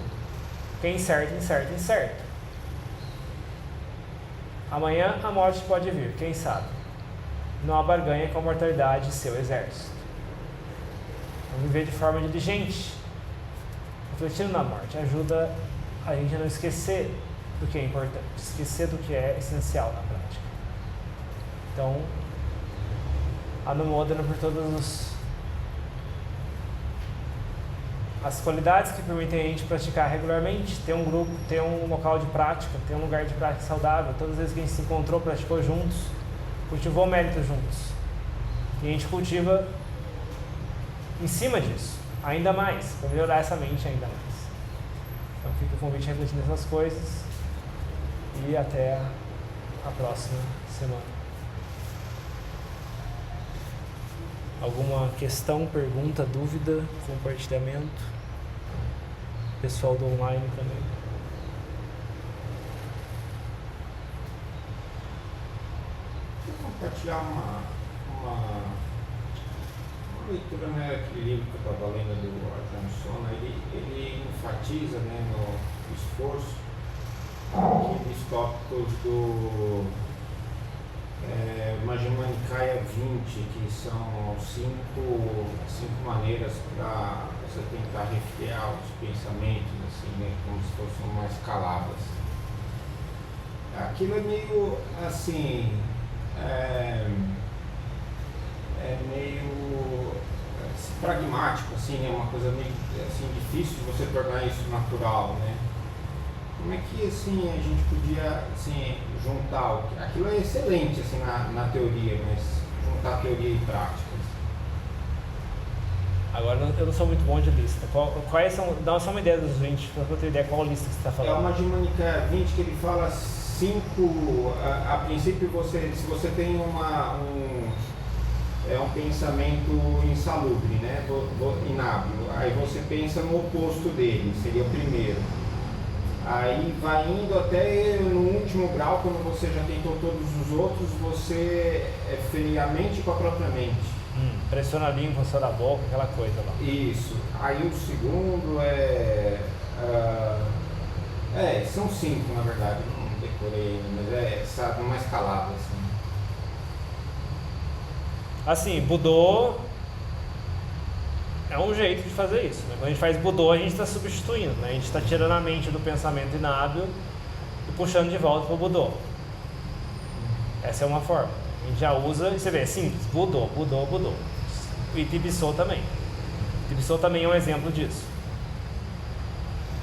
Quem incerta, incerta, incerta. Amanhã a morte pode vir, quem sabe? Não há barganha com a mortalidade de seu exército. Vamos viver de forma diligente, refletindo na morte, ajuda a gente a não esquecer do que é importante, esquecer do que é essencial na prática. Então, Anumodana por todas as qualidades que permitem a gente praticar regularmente, ter um grupo, ter um local de prática, ter um lugar de prática saudável. Todas as vezes que a gente se encontrou, praticou juntos, cultivou mérito juntos. E a gente cultiva em cima disso, ainda mais, para melhorar essa mente ainda mais. Então fica o convite a refletir nessas coisas e até a próxima semana. Alguma questão, pergunta, dúvida, compartilhamento? Pessoal do online também. Vou compartilhar uma leitura, né, aquele livro que eu estava lendo do Ajahn Sona. Ele enfatiza, né, no esforço aqueles tópicos do Majjhima Nikaya 20, que são cinco maneiras para você tentar refrear os pensamentos, assim, né, como se fossem umas escaladas. Aquilo é meio assim, meio pragmático, assim, é uma coisa meio assim, difícil de você tornar isso natural, né? Como é que assim a gente podia assim juntar aquilo é excelente assim na teoria, mas juntar teoria e prática? Agora eu não sou muito bom de lista. Quais são? Dá só uma ideia dos 20 para eu ter ideia qual lista que você está falando. É uma Majjhima Nikaya 20 que ele fala 5. A princípio se você tem um pensamento insalubre, né, inábil, aí você pensa no oposto dele, seria o primeiro. Aí vai indo até no último grau, quando você já tentou todos os outros, você ferir a mente com a própria mente. Pressiona a língua, funciona a boca, aquela coisa lá. Isso. Aí o segundo são 5, na verdade. decorei, mas sabe, uma escalada assim. Assim, Budô é um jeito de fazer isso, né? Quando a gente faz Budô, a gente está substituindo, né? A gente está tirando a mente do pensamento inábil e puxando de volta para o Budô. Essa é uma forma. A gente já usa, você vê, é simples, Budô, Budô, Budô. E Tibissô também. Tibissô também é um exemplo disso.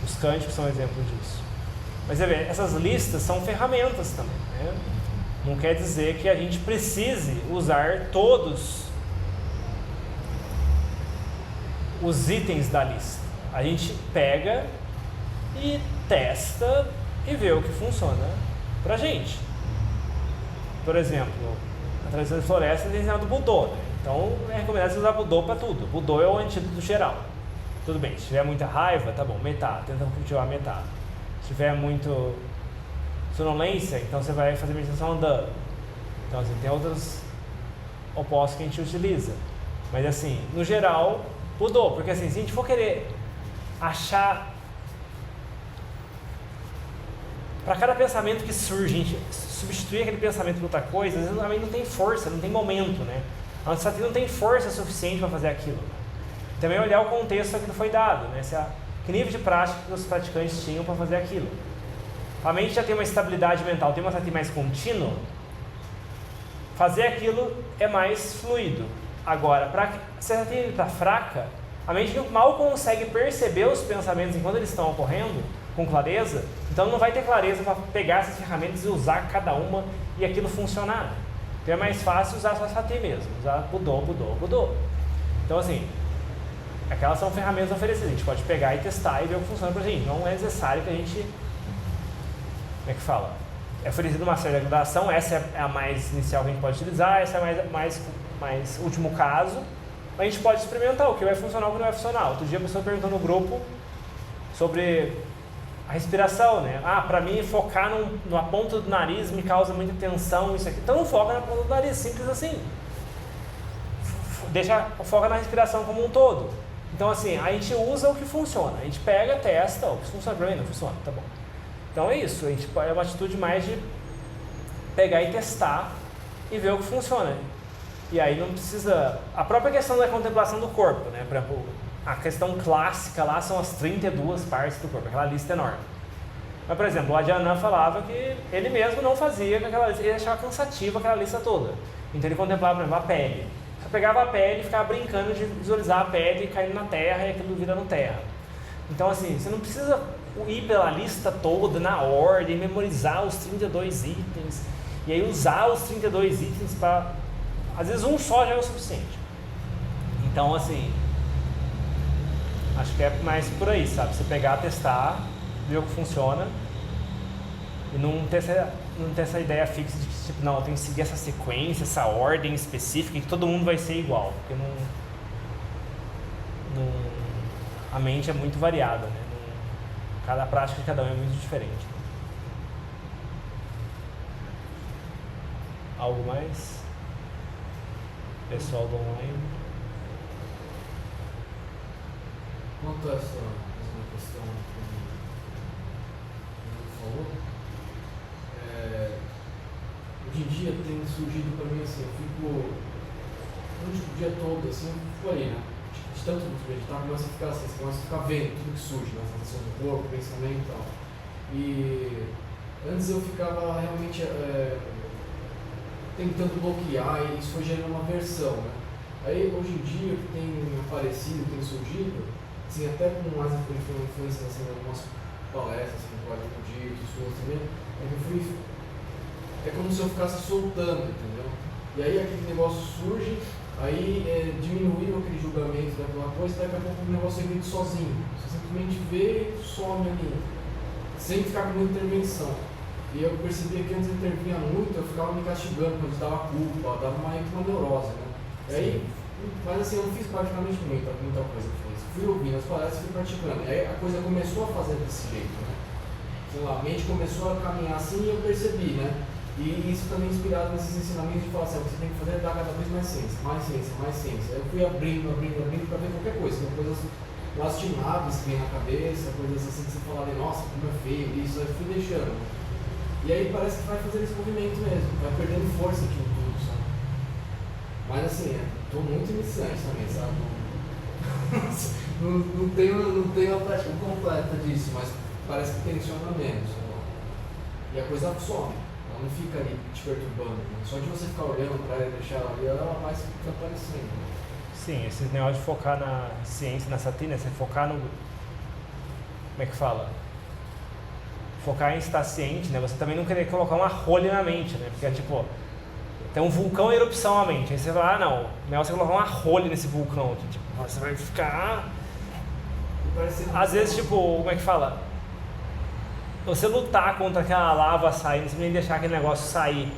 Os cânticos são um exemplo disso. Mas você vê, essas listas são ferramentas também, né? Não quer dizer que a gente precise usar todos os itens da lista. A gente pega e testa e vê o que funciona pra gente. Por exemplo, a tradição de floresta tem ensinado Budô, né? Então é recomendado você usar Budô para tudo. Budô é o antídoto geral. Tudo bem, se tiver muita raiva, tá bom, metá, tenta cultivar metá. Se tiver muito sonolência, então você vai fazer meditação andando. Então assim, tem outros opostos que a gente utiliza. Mas assim, no geral, Budô, porque assim, se a gente for querer achar para cada pensamento que surge, a gente substituir aquele pensamento por outra coisa, às vezes também não tem força, não tem momento, né? A nossa não tem força suficiente para fazer aquilo. Também olhar o contexto que foi dado, né? Que nível de prática que os praticantes tinham para fazer aquilo. A mente já tem uma estabilidade mental, tem uma sati mais contínua, fazer aquilo é mais fluido. Agora, se a sati está fraca, a mente mal consegue perceber os pensamentos enquanto eles estão ocorrendo com clareza, então não vai ter clareza para pegar essas ferramentas e usar cada uma e aquilo funcionar. Então é mais fácil usar só sati mesmo, usar Budô, Budô, Budô. Então assim, aquelas são ferramentas oferecidas, a gente pode pegar e testar e ver o que funciona pra gente. Não é necessário que a gente, como é que fala? É oferecida uma série de gradação, essa é a mais inicial que a gente pode utilizar, essa é mais último caso. A gente pode experimentar o que vai funcionar e o que não vai funcionar. Outro dia a pessoa perguntou no grupo sobre a respiração, né? Pra mim focar na ponta do nariz me causa muita tensão, isso aqui. Então não foca na ponta do nariz, simples assim. Foca na respiração como um todo. Então assim, a gente usa o que funciona. A gente pega, testa, o que funciona pra mim, não funciona, tá bom. Então é isso, é uma atitude mais de pegar e testar e ver o que funciona. E aí não precisa... A própria questão da contemplação do corpo, né? Por exemplo, a questão clássica lá são as 32 partes do corpo, aquela lista enorme. Mas, por exemplo, o Adyananda falava que ele mesmo não fazia aquela lista, ele achava cansativa aquela lista toda. Então ele contemplava, por exemplo, a pele. Só pegava a pele e ficava brincando de visualizar a pele caindo na terra e aquilo virando terra. Então, assim, você não precisa ir pela lista toda, na ordem, memorizar os 32 itens, e aí usar os 32 itens para... Às vezes um só já é o suficiente. Então, assim, acho que é mais por aí, sabe? Você pegar, testar, ver o que funciona e não ter essa ideia fixa de que, tipo, não, eu tenho que seguir essa sequência, essa ordem específica e que todo mundo vai ser igual, porque a mente é muito variada, né? Cada prática de cada um é muito diferente. Algo mais? Pessoal do online? Quanto a essa mesma questão que o falou, hoje em dia tem surgido para mim assim, eu fico o dia todo assim, fico aí, né? De tanto meditar, começa a ficar assim, você começa a ficar vendo tudo que surge, né? A sensação do corpo, pensamento e tal. E antes eu ficava realmente tentando bloquear e isso foi gerando uma aversão, né? Aí hoje em dia que tem aparecido, tem surgido, assim, até com mais influência assim, em algumas palestras, assim, pode pedir, suas também, é como se eu ficasse soltando, entendeu? E aí aquele negócio surge, aí diminuiu aquele julgamento daquela coisa, daqui a pouco o negócio é meio sozinho. Você simplesmente vê e some ali, sem ficar com muita intervenção. E eu percebia que antes eu intervinha muito, eu ficava me castigando, quando eu dava culpa, dava uma neurose, né? E aí, mas assim, eu não fiz praticamente muita coisa que fiz. Fui ouvindo as palestras e fui praticando. Aí a coisa começou a fazer desse jeito, né? Sei lá, a mente começou a caminhar assim e eu percebi, né? E isso também inspirado nesses ensinamentos de falar assim, o que você tem que fazer é dar cada vez mais ciência, mais ciência, mais ciência. Aí eu fui abrindo para ver qualquer coisa, coisas lastimáveis que vem na cabeça, coisas assim que você fala, nossa, como é feio, isso, aí fui deixando. E aí parece que vai fazer esse movimento mesmo, vai perdendo força aqui no tubo, sabe? Mas assim, tô muito iniciante também, sabe? não tenho a prática completa disso, mas parece que tensiona menos. Sabe? E a coisa some, ela não fica ali te perturbando. Né? Só de você ficar olhando para ela e deixar ela ali, ela vai desaparecendo. Sim, esse negócio de focar na ciência, na satina, você focar no... Como é que fala? Focar em estar ciente, né? Você também não querer colocar uma rolha na mente, né? Porque é tipo, tem um vulcão em erupção na mente. Aí você fala, não, melhor você colocar uma rolha nesse vulcão. Que, tipo, você vai ficar... Às vezes, tipo, como é que fala? Você lutar contra aquela lava saindo, você nem deixar aquele negócio sair,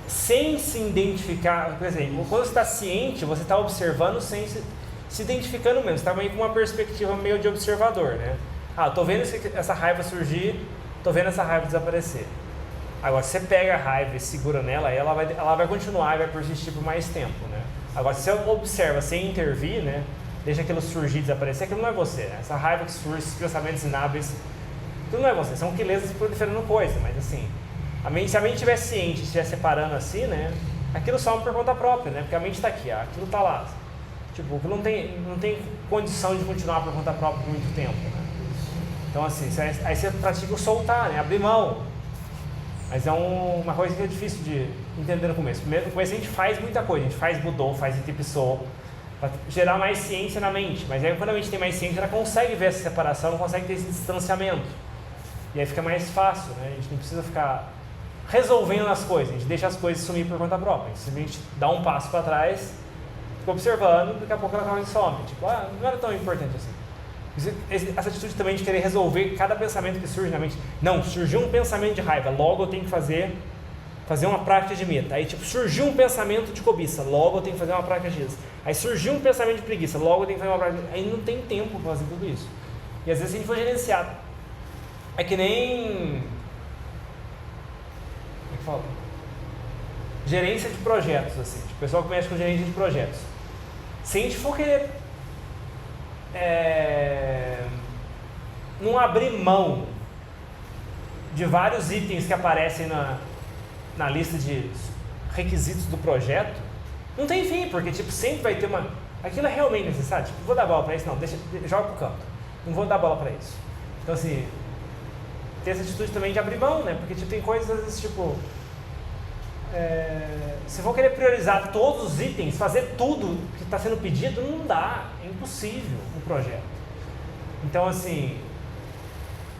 sem se identificar. Por exemplo, quando você está ciente, você está observando sem se identificando mesmo. Você está meio com uma perspectiva meio de observador, né? Ah, tô vendo essa raiva surgir, tô vendo essa raiva desaparecer. Agora, se você pega a raiva e segura nela, ela vai continuar e vai persistir por mais tempo, né? Agora, se você observa sem intervir, né? Deixa aquilo surgir e desaparecer, aquilo não é você, né? Essa raiva que surge, esses pensamentos inábeis, aquilo não é você, são quelezas proliferando coisa, mas assim, se a mente estiver ciente, estiver separando assim, né? Aquilo some por conta própria, né? Porque a mente está aqui, aquilo está lá. Tipo, aquilo não tem condição de continuar por conta própria por muito tempo, né? Então assim, aí você pratica o soltar, né? Abrir mão. Mas é uma coisa que é difícil de entender no começo. Primeiro, no começo a gente faz muita coisa, a gente faz Budô, faz Itipissô, para gerar mais ciência na mente. Mas aí quando a mente tem mais ciência, ela consegue ver essa separação, não consegue ter esse distanciamento. E aí fica mais fácil, né? A gente não precisa ficar resolvendo as coisas, a gente deixa as coisas sumir por conta própria. A gente simplesmente dá um passo para trás, fica observando, daqui a pouco ela some. Tipo, não era tão importante assim. Essa atitude também de querer resolver cada pensamento que surge na mente. Não, surgiu um pensamento de raiva, logo eu tenho que fazer uma prática de meta. Aí tipo, surgiu um pensamento de cobiça, logo eu tenho que fazer uma prática de isso. Aí surgiu um pensamento de preguiça, logo eu tenho que fazer uma prática de... Aí não tem tempo para fazer tudo isso. E às vezes a gente foi gerenciado. É que nem... Como é que fala? Gerência de projetos, assim. Tipo, o pessoal que mexe com gerência de projetos. Se a gente for querer não abrir mão de vários itens que aparecem na lista de requisitos do projeto, não tem fim, porque tipo, sempre vai ter uma... Aquilo é realmente necessário, tipo, vou dar bola para isso? Não, joga pro canto, não vou dar bola para isso. Então assim, ter essa atitude também de abrir mão, né? Porque tipo, tem coisas às vezes tipo... se for querer priorizar todos os itens, fazer tudo que está sendo pedido, não dá, é impossível um projeto. Então assim,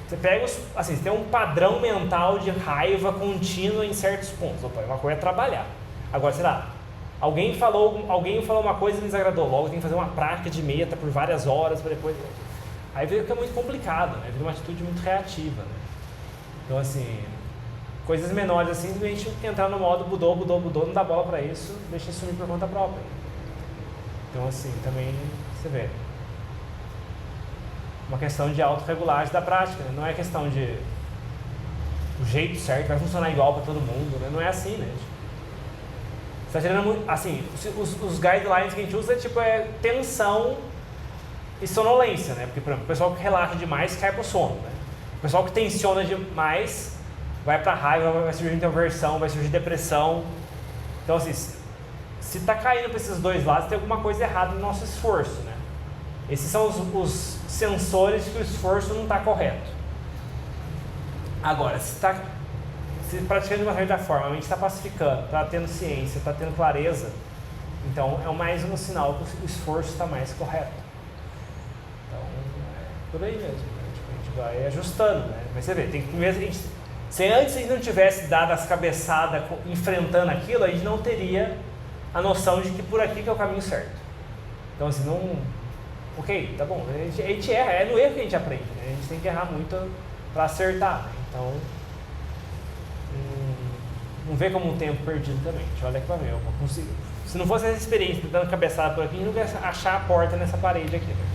você pega você tem um padrão mental de raiva contínua em certos pontos. Opa, uma coisa é trabalhar. Agora, sei lá, alguém falou uma coisa e me desagradou, logo tem que fazer uma prática de meta por várias horas para depois... Aí fica muito complicado, né? Vira uma atitude muito reativa, né? Então assim... Coisas menores assim, simplesmente entrar no modo Budô, não dá bola para isso, deixa sumir por conta própria. Então assim, também você vê. Uma questão de autorregulagem da prática, né? Não é questão de o jeito certo, vai funcionar igual para todo mundo, né? Não é assim, né? Você está gerando, assim, os guidelines que a gente usa é tensão e sonolência, né? Porque, por exemplo, o pessoal que relaxa demais cai pro sono, né? O pessoal que tensiona demais vai para raiva, vai surgir introversão, vai surgir depressão. Então, assim, se está caindo para esses dois lados, tem alguma coisa errada no nosso esforço, né? Esses são os sensores que o esforço não está correto. Agora, se praticando de uma certa forma, a mente está pacificando, está tendo ciência, está tendo clareza, então é mais um sinal que o esforço está mais correto. Então, é por aí mesmo, né? Tipo, a gente vai ajustando, né? Mas você vê, tem que primeiro se antes a gente não tivesse dado as cabeçadas enfrentando aquilo, a gente não teria a noção de que por aqui que é o caminho certo. Então assim, não... Ok, tá bom, a gente erra, é no erro que a gente aprende, né? A gente tem que errar muito para acertar, né? Então, não vê como um tempo perdido também. A gente olha aqui para ver, eu consigo. Se não fosse essa experiência, dando cabeçada por aqui, a gente não ia achar a porta nessa parede aqui, né?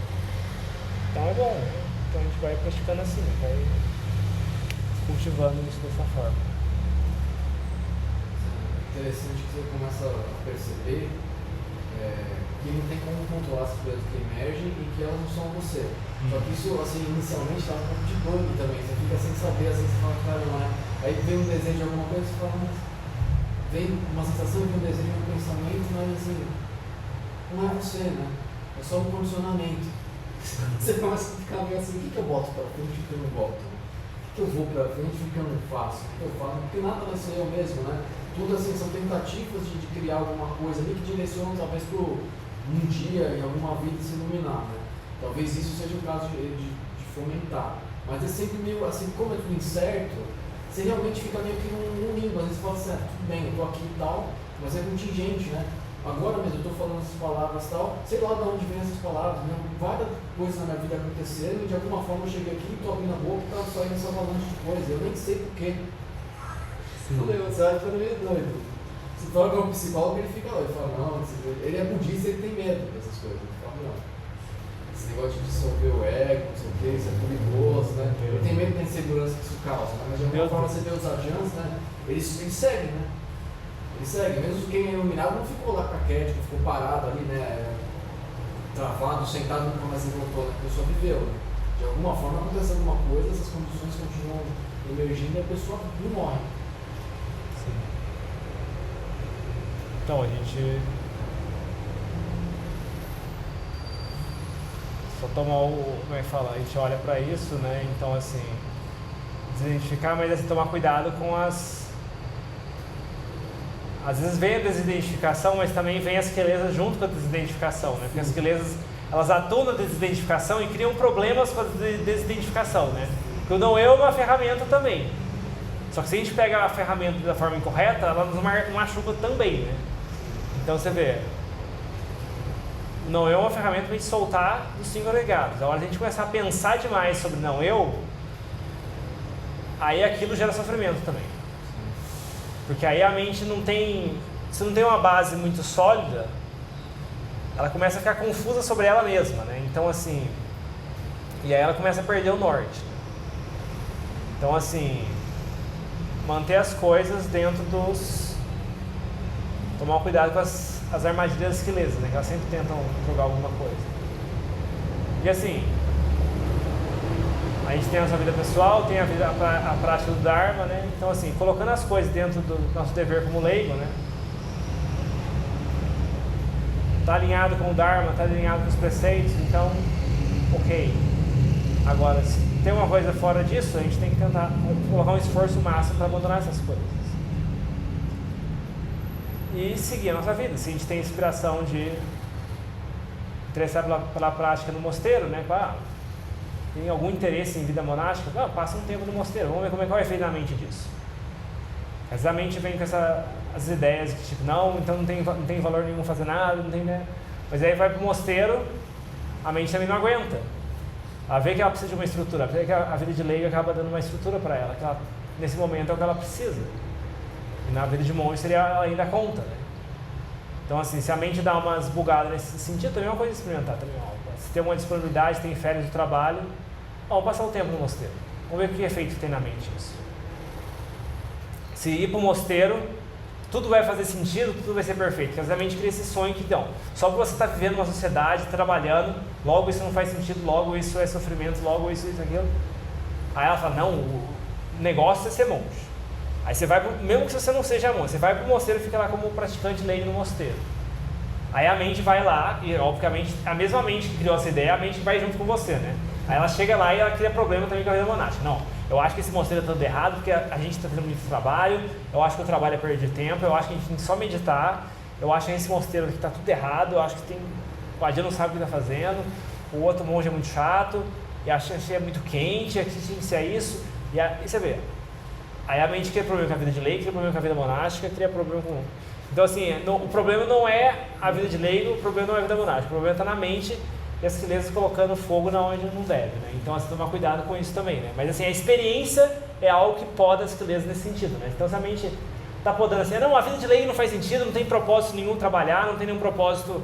Então é bom, né? Então a gente vai praticando assim, né? Vai cultivando isso dessa forma. Interessante que você começa a perceber que não tem como controlar essas coisas que emergem e que elas não são você. Só que isso, assim, inicialmente dá um pouco de bug também, você fica sem saber, assim, você fala, cara, não é. Aí vem um desejo de alguma coisa, você fala, mas vem uma sensação de um desejo, de um pensamento, mas assim, não é você, né? É só um condicionamento. Você começa a ficar meio assim, o que eu boto pra frente e o que eu não boto? O que eu vou pra frente e o que eu não faço? O que eu faço? Porque nada vai ser eu mesmo, né? Tudo assim, são tentativas de criar alguma coisa ali que direcionam talvez para um dia, em alguma vida, se iluminar, né? Talvez isso seja o caso de fomentar. Mas é sempre meio assim, como é tudo incerto, você realmente fica meio que num limbo. Às vezes você fala assim, tudo bem, eu tô aqui e tal, mas é contingente, né? Agora mesmo eu estou falando essas palavras e tal, sei lá de onde vem essas palavras, né? Várias coisas na minha vida aconteceram e de alguma forma eu cheguei aqui, estou abrindo a boca e está saindo essa avalanche de coisas, eu nem sei porquê. Você vai ficando meio doido. Se fala com um psicólogo, ele fica lá, ele fala, não, ele é budista, ele tem medo dessas coisas. Ele fala, não, esse negócio de dissolver o ego, não sei o que, isso é perigoso, né? Ele tem medo da insegurança que isso causa, né? Mas de alguma forma você vê os ajans, né? Eles seguem, né? Ele segue, mesmo quem é iluminado não ficou lá caquético, ficou parado ali, né? Travado, sentado, nunca mais se voltou, né? A pessoa viveu, né? De alguma forma acontece alguma coisa, essas condições continuam emergindo e a pessoa não morre. Sim. Então a gente só tomar como é que fala? A gente olha pra isso, né? Então assim, desidentificar, mas assim, tomar cuidado com às vezes vem a desidentificação, mas também vem as quelezas junto com a desidentificação, né? Porque as quelezas, elas atuam na desidentificação e criam problemas com a desidentificação, né? Porque o não eu é uma ferramenta também. Só que se a gente pega a ferramenta da forma incorreta, ela nos machuca também, né? Então você vê, o não eu é uma ferramenta para a gente soltar dos 5 agregados. A hora de a gente começar a pensar demais sobre não eu, aí aquilo gera sofrimento também. Porque aí a mente não tem, se não tem uma base muito sólida, ela começa a ficar confusa sobre ela mesma, né? Então assim, e aí ela começa a perder o norte. Então assim, manter as coisas dentro dos, tomar cuidado com as armadilhas das quelezas, né? Que elas sempre tentam jogar alguma coisa. E assim, a gente tem a nossa vida pessoal, tem a prática do Dharma, né? Então assim, colocando as coisas dentro do nosso dever como leigo, né? Está alinhado com o Dharma, está alinhado com os preceitos, então, ok. Agora, se tem uma coisa fora disso, a gente tem que tentar colocar um esforço máximo para abandonar essas coisas. E seguir a nossa vida. Se a gente tem inspiração de interessar pela prática no mosteiro, né? Tem algum interesse em vida monástica, passa um tempo no mosteiro, vamos ver como é que vai efeito na mente disso. Às vezes a mente vem com as ideias de tipo, não, então não tem valor nenhum fazer nada, não tem, né? Mas aí vai pro mosteiro, a mente também não aguenta. Ela vê que ela precisa de uma estrutura, vê que a vida de leigo acaba dando uma estrutura para ela, que ela, nesse momento é o que ela precisa. E na vida de monge seria ela ainda conta, né? Então assim, se a mente dá umas bugadas nesse sentido, também é uma coisa de experimentar também. Se tem uma disponibilidade, tem férias do trabalho, vamos passar um tempo no mosteiro. Vamos ver que efeito tem na mente isso. Se ir para o mosteiro, tudo vai fazer sentido, tudo vai ser perfeito. Porque a mente cria esse sonho que, então, só porque você está vivendo uma sociedade, trabalhando, logo isso não faz sentido, logo isso é sofrimento, logo isso, aquilo. Aí ela fala, não, o negócio é ser monge. Aí você vai, mesmo que você não seja monge, você vai para o mosteiro e fica lá como praticante leigo no mosteiro. Aí a mente vai lá, e obviamente a mesma mente que criou essa ideia, a mente vai junto com você, né? Aí ela chega lá e ela cria problema também com a vida monástica. Não, eu acho que esse mosteiro está tudo errado, porque a gente está tendo muito trabalho, eu acho que o trabalho é perda de tempo, eu acho que a gente tem que só meditar, eu acho que esse mosteiro aqui está tudo errado, eu acho que o Adia não sabe o que está fazendo, o outro monge é muito chato, e acha que é muito quente, aqui tinha que ser isso, e você vê. Aí a mente cria problema com a vida de leigo, cria problema com a vida monástica, cria problema com... Então assim, o problema não é a vida de leigo, o problema não é a vida monástica, o problema está na mente e as quelezas colocando fogo na onde não deve, né? Então assim, tomar cuidado com isso também, né? Mas assim, a experiência é algo que poda as quelezas nesse sentido, né? Então se a mente está podando assim, não, a vida de leigo não faz sentido, não tem propósito nenhum trabalhar, não tem nenhum propósito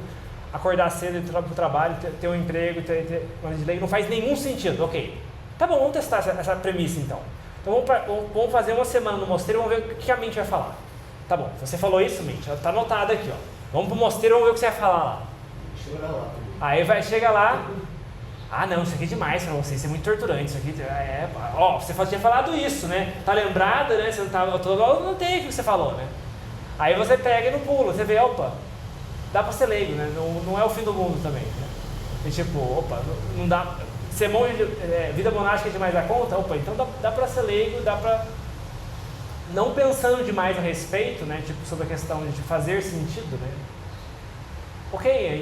acordar cedo e ir para o trabalho, ter um emprego, ter uma vida de leigo, não faz nenhum sentido, ok. Tá bom, vamos testar essa premissa então. Então vamos fazer uma semana no mosteiro e vamos ver o que a mente vai falar. Tá bom, você falou isso, mente, está anotado aqui, ó. Vamos pro mosteiro, vamos ver o que você vai falar lá. Chega lá. Aí chega lá, ah não, isso aqui é demais pra você, isso é muito torturante, isso aqui você tinha falado isso, né? Tá lembrado, né? Você não tava, eu não tenho o que você falou, né? Aí você pega e não pula, você vê, opa, dá pra ser leigo, né? Não é o fim do mundo também, né? E tipo, opa, não dá, ser monge, vida monástica é demais da conta, opa, então dá pra ser leigo, dá pra, não pensando demais a respeito, né? Tipo, sobre a questão de fazer sentido, né? Ok, a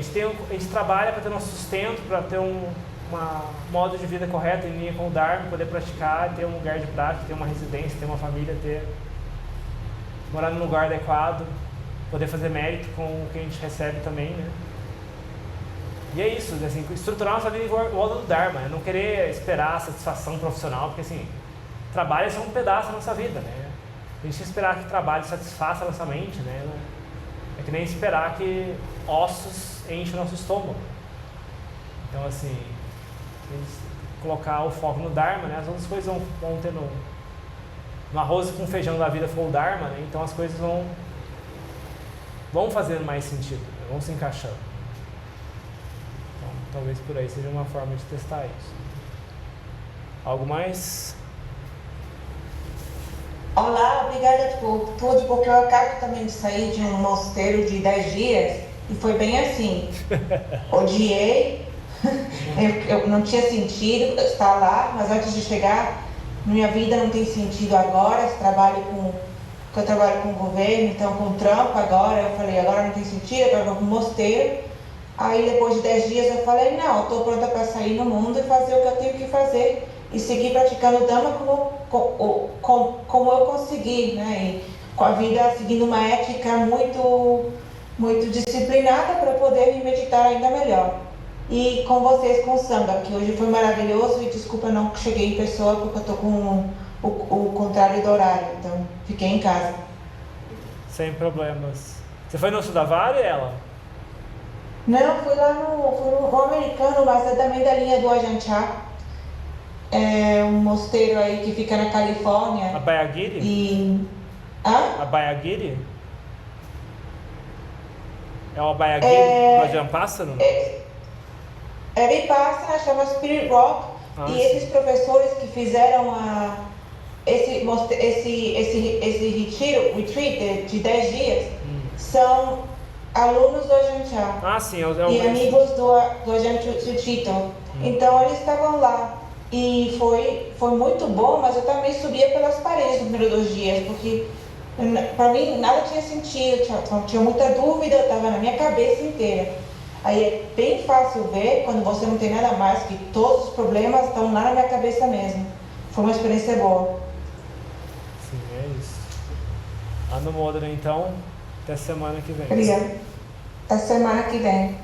gente trabalha para ter nosso sustento, para ter um modo de vida correto, em linha com o Dharma, poder praticar, ter um lugar de prática, ter uma residência, ter uma família, morar num lugar adequado, poder fazer mérito com o que a gente recebe também, né? E é isso, assim, estruturar nossa vida em volta do Dharma, não querer esperar a satisfação profissional, porque assim, trabalho é só um pedaço da nossa vida, né? A gente esperar que trabalho satisfaça a nossa mente, né? É que nem esperar que ossos enchem o nosso estômago. Então, assim, colocar o foco no Dharma, né? As outras coisas vão ter no arroz com feijão da vida for o Dharma, né? Então as coisas vão fazendo mais sentido, né? Vão se encaixando. Então, talvez por aí seja uma forma de testar isso. Algo mais? Olá, obrigada por tudo, porque eu acabo também de sair de um mosteiro de 10 dias e foi bem assim. Odiei, eu não tinha sentido estar lá, mas antes de chegar, minha vida não tem sentido agora, eu trabalho com o governo, então com o trampo agora, eu falei, agora não tem sentido, agora eu vou para o mosteiro. Aí depois de 10 dias eu falei, não, eu estou pronta para sair no mundo e fazer o que eu tenho que fazer. E seguir praticando o Dhamma como eu consegui, né? E com a vida seguindo uma ética muito, muito disciplinada para poder me meditar ainda melhor. E com vocês, com o Sangha, que hoje foi maravilhoso, e desculpa, eu não cheguei em pessoa porque eu estou com o contrário do horário, então fiquei em casa. Sem problemas. Você foi no Sudavari, ela? Não, fui no americano, mas é também da linha do Ajahn Chah. É um mosteiro aí que fica na Califórnia. Abhayagiri? Hã? Abhayagiri? É o Abhayagiri do Ajahn Pássaro? É Vipassana, chama Spirit Rock. E esses professores que fizeram esse retreat de 10 dias são alunos do Ajahn Chah. Ah, sim, e amigos do Ajahn Sucitto. Então eles estavam lá. E foi muito bom, mas eu também subia pelas paredes nos primeiros 2 dias, porque para mim nada tinha sentido, tinha muita dúvida, estava na minha cabeça inteira. Aí é bem fácil ver quando você não tem nada mais, que todos os problemas estão lá na minha cabeça mesmo. Foi uma experiência boa. Sim, é isso. Anumodana, então, até semana que vem. Obrigada. Até semana que vem.